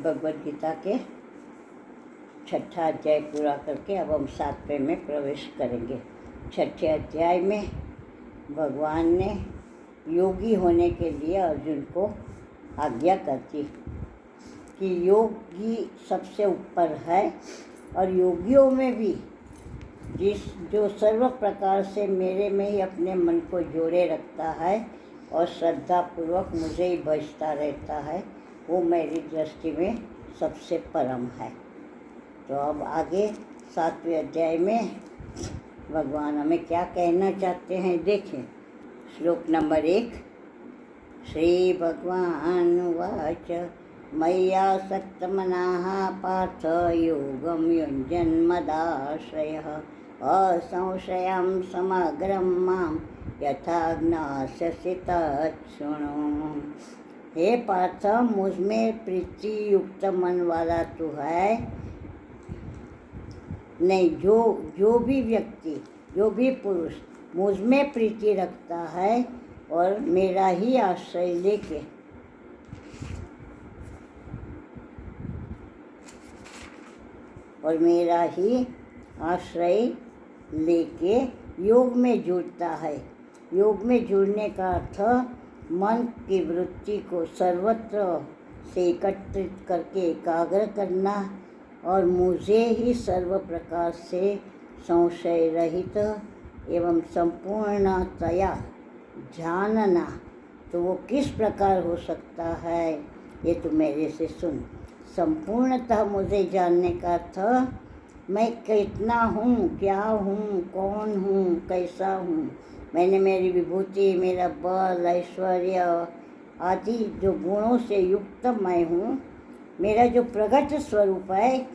भगवद गीता के 6ठा अध्याय पूरा करके अब हम 7वें में प्रवेश करेंगे। 6ठे अध्याय में भगवान ने योगी होने के लिए अर्जुन को आज्ञा कर दी कि योगी सबसे ऊपर है और योगियों में भी जो सर्व प्रकार से मेरे में ही अपने मन को जोड़े रखता है और श्रद्धापूर्वक मुझे ही भजता रहता है, वो मेरी दृष्टि में सबसे परम है। तो अब आगे 7वें अध्याय में भगवान हमें क्या कहना चाहते हैं देखें। श्लोक नंबर 1। श्री भगवान उवाच मय्यासक्तमनाः पार्थ योगं युञ्जन्मदाश्रयः असंशयं समग्रं मां यथा ज्ञास्यसि तच्छृणु। हे पार्थ, मुझ में प्रीति युक्त मन वाला तू है नहीं। जो भी व्यक्ति, जो भी पुरुष मुझ में प्रीति रखता है और मेरा ही आश्रय लेके योग में जुड़ता है। योग में जुड़ने का अर्थ मन की वृत्ति को सर्वत्र से एकत्रित करके एकाग्र करना और मुझे ही सर्व प्रकार से संशय रहित एवं संपूर्णतया जानना। तो वो किस प्रकार हो सकता है, ये तो मेरे से सुन। संपूर्णतः मुझे जानने का अर्थ मैं कितना हूँ, क्या हूँ, कौन हूँ, कैसा हूँ। मैंने मेरी विभूति, मेरा बल, ऐश्वर्य आदि जो गुणों से युक्त मैं हूँ, मेरा जो प्रगट स्वरूप है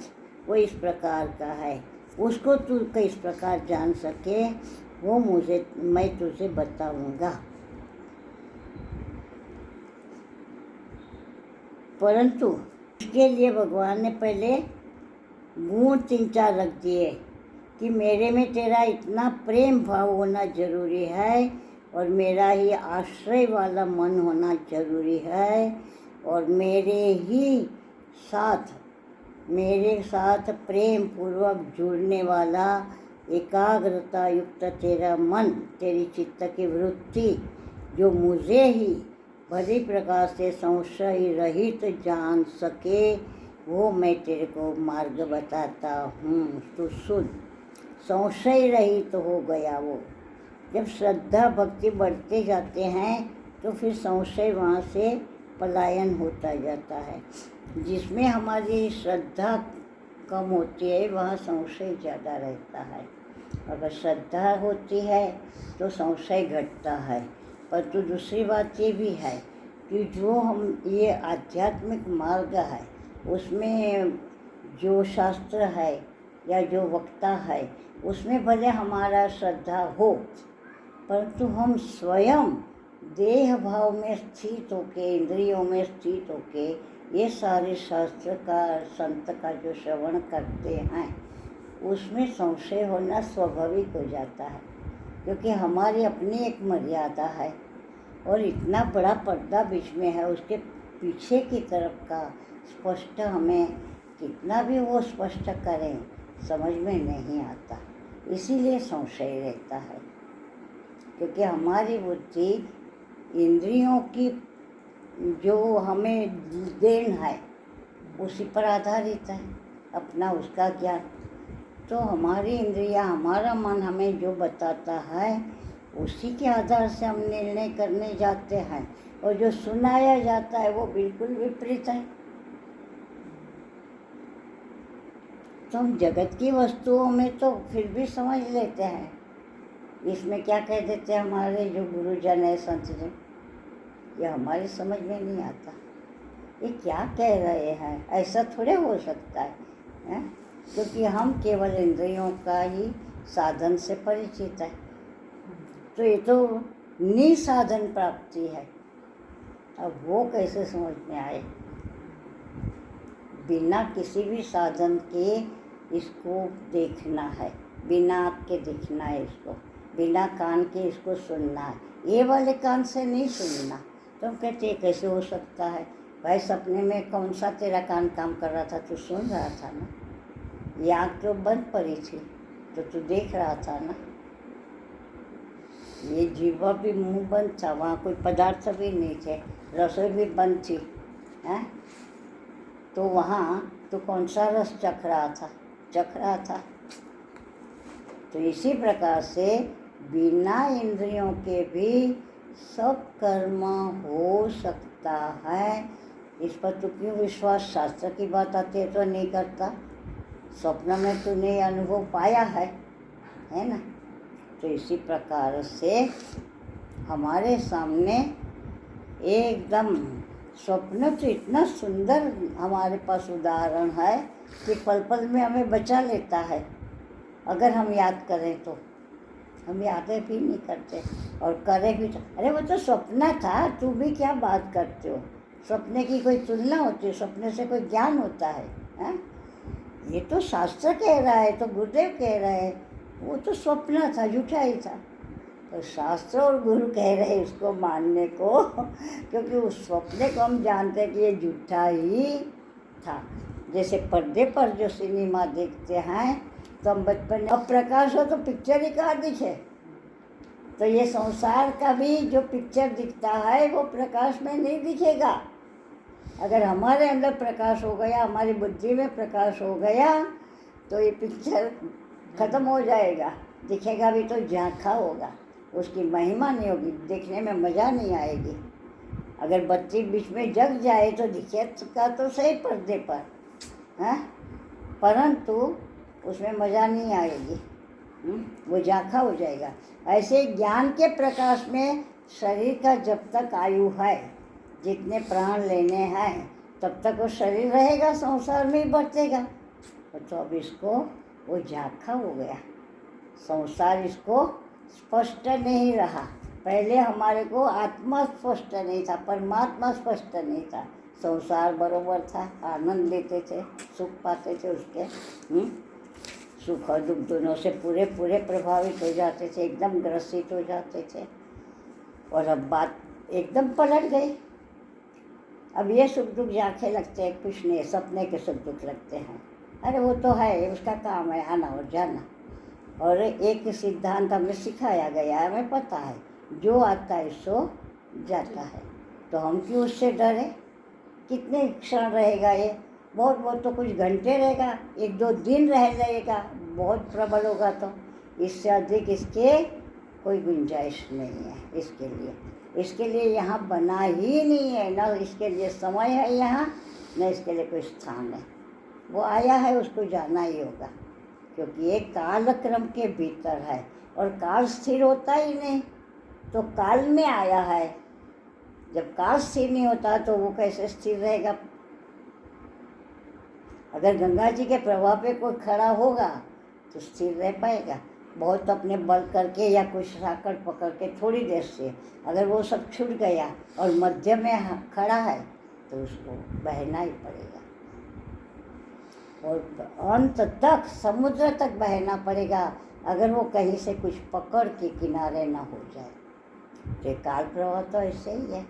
वो इस प्रकार का है। उसको तू किस प्रकार जान सके वो मैं तुझे बताऊँगा। परंतु इसके लिए भगवान ने पहले गुण 3-4 रख दिए कि मेरे में तेरा इतना प्रेम भाव होना जरूरी है और मेरा ही आश्रय वाला मन होना जरूरी है और मेरे साथ प्रेम पूर्वक जुड़ने वाला एकाग्रता युक्त तेरा मन, तेरी चित्त की वृत्ति जो मुझे ही भली प्रकार से संशय रहित जान सके, वो मैं तेरे को मार्ग बताता हूँ। तू सुन। संशय रहित हो गया वो। जब श्रद्धा भक्ति बढ़ते जाते हैं तो फिर संशय वहाँ से पलायन होता जाता है। जिसमें हमारी श्रद्धा कम होती है वहाँ संशय ज़्यादा रहता है। अगर श्रद्धा होती है तो संशय घटता है। पर तो दूसरी बात ये भी है कि जो हम ये आध्यात्मिक मार्ग है उसमें जो शास्त्र है या जो वक्ता है उसमें भले हमारा श्रद्धा हो, परंतु हम स्वयं देह भाव में स्थित होके, इंद्रियों में स्थित होके ये सारे शास्त्र का, संत का जो श्रवण करते हैं उसमें संशय होना स्वाभाविक हो जाता है। क्योंकि हमारी अपनी एक मर्यादा है और इतना बड़ा पर्दा बीच में है, उसके पीछे की तरफ का स्पष्ट हमें कितना भी वो स्पष्ट करें समझ में नहीं आता। इसीलिए संशय रहता है। क्योंकि हमारी बुद्धि इंद्रियों की जो हमें देन है उसी पर आधारित है, अपना उसका ज्ञान। तो हमारी इंद्रियां, हमारा मन हमें जो बताता है उसी के आधार से हम निर्णय करने जाते हैं और जो सुनाया जाता है वो बिल्कुल विपरीत है। तो हम जगत की वस्तुओं में तो फिर भी समझ लेते हैं, इसमें क्या कह देते हैं हमारे जो गुरुजन है, संत जन, ये हमारी समझ में नहीं आता। ये क्या कह रहे हैं, ऐसा थोड़े हो सकता है? क्योंकि हम केवल इंद्रियों का ही साधन से परिचित है। तो ये तो निसाधन प्राप्ति है। अब वो कैसे समझ में आए? बिना किसी भी साधन के इसको देखना है, बिना आँख के देखना है इसको, बिना कान के इसको सुनना है। ये वाले कान से नहीं सुनना। तो हम कहते हैं कैसे हो सकता है? भाई सपने में कौन सा तेरा कान काम कर रहा था, तू सुन रहा था ना? ये आँख तो बंद पड़ी थी तो तू देख रहा था ना? ये जीवा भी मुंह बंद था, वहाँ कोई पदार्थ भी नहीं थे, रसोई भी बंद थी, हैं? तो वहाँ तो कौन सा रस चख रहा था। तो इसी प्रकार से बिना इंद्रियों के भी सब कर्म हो सकता है। इस पर तो क्यों विश्वास? शास्त्र की बात आती है तो नहीं करता। स्वप्न में तूने अनुभव पाया है ना? तो इसी प्रकार से हमारे सामने एकदम स्वप्न तो इतना सुंदर हमारे पास उदाहरण है कि पल पल में हमें बचा लेता है अगर हम याद करें तो। हम यादें भी नहीं करते और करें भी तो अरे वो तो स्वप्न था, तू भी क्या बात करते हो? सपने की कोई तुलना होती है? सपने से कोई ज्ञान होता है, हैं? ये तो शास्त्र कह रहा है, तो गुरुदेव कह रहे हैं वो तो स्वप्न था, झूठा ही था। तो शास्त्र और गुरु कह रहे हैं उसको मानने को क्योंकि उस स्वप्ने को हम जानते हैं कि ये झूठा ही था। जैसे पर्दे पर जो सिनेमा देखते हैं तो हम बचपन में, अब प्रकाश हो तो पिक्चर ही कहाँ दिखे। तो ये संसार का भी जो पिक्चर दिखता है वो प्रकाश में नहीं दिखेगा। अगर हमारे अंदर प्रकाश हो गया, हमारी बुद्धि में प्रकाश हो गया तो ये पिक्चर खत्म हो जाएगा। दिखेगा भी तो झांका होगा, उसकी महिमा नहीं होगी, देखने में मज़ा नहीं आएगी। अगर बत्ती बीच में जग जाए तो दिखेगा तो सही पर्दे पर, हैं? परंतु उसमें मज़ा नहीं आएगी, वो झांका हो जाएगा। ऐसे ज्ञान के प्रकाश में शरीर का जब तक आयु है, जितने प्राण लेने हैं तब तक वो शरीर रहेगा, संसार में ही बरतेगा। तो अब इसको वो झांका हो गया, संसार इसको स्पष्ट नहीं रहा। पहले हमारे को आत्मा स्पष्ट नहीं था, परमात्मा स्पष्ट नहीं था। संसार बरोबर था, आनंद लेते थे, सुख पाते थे उसके, सुख और दुख दोनों से पूरे प्रभावित हो जाते थे, एकदम ग्रसित हो जाते थे। और अब बात एकदम पलट गई। अब ये सुख दुख झांके लगते हैं, कुछ नहीं, सपने के सुख दुख लगते हैं। अरे वो तो है, उसका काम है आना और जाना। और एक सिद्धांत हमें सिखाया गया है, हमें पता है जो आता है सो जाता है, तो हम क्यों उससे डरे? कितने क्षण रहेगा ये? बहुत तो कुछ घंटे रहेगा, 1-2 दिन रह जाएगा, बहुत प्रबल होगा तो। इससे अधिक इसके कोई गुंजाइश नहीं है इसके लिए यहाँ बना ही नहीं है। न इसके लिए समय है यहाँ, न इसके लिए कोई स्थान है। वो आया है, उसको जाना ही होगा, क्योंकि ये कालक्रम के भीतर है और काल स्थिर होता ही नहीं, तो काल में आया है। जब काल स्थिर नहीं होता तो वो कैसे स्थिर रहेगा? अगर गंगा जी के प्रवाह पे कोई खड़ा होगा तो स्थिर रह पाएगा? बहुत अपने बल करके या कुछ साकड़ पकड़ के थोड़ी देर से, अगर वो सब छूट गया और मध्य में खड़ा है तो उसको बहना ही पड़ेगा, और अंत तक समुद्र तक बहना पड़ेगा अगर वो कहीं से कुछ पकड़ के किनारे ना हो जाए। तो काल प्रवाह तो ऐसे ही है।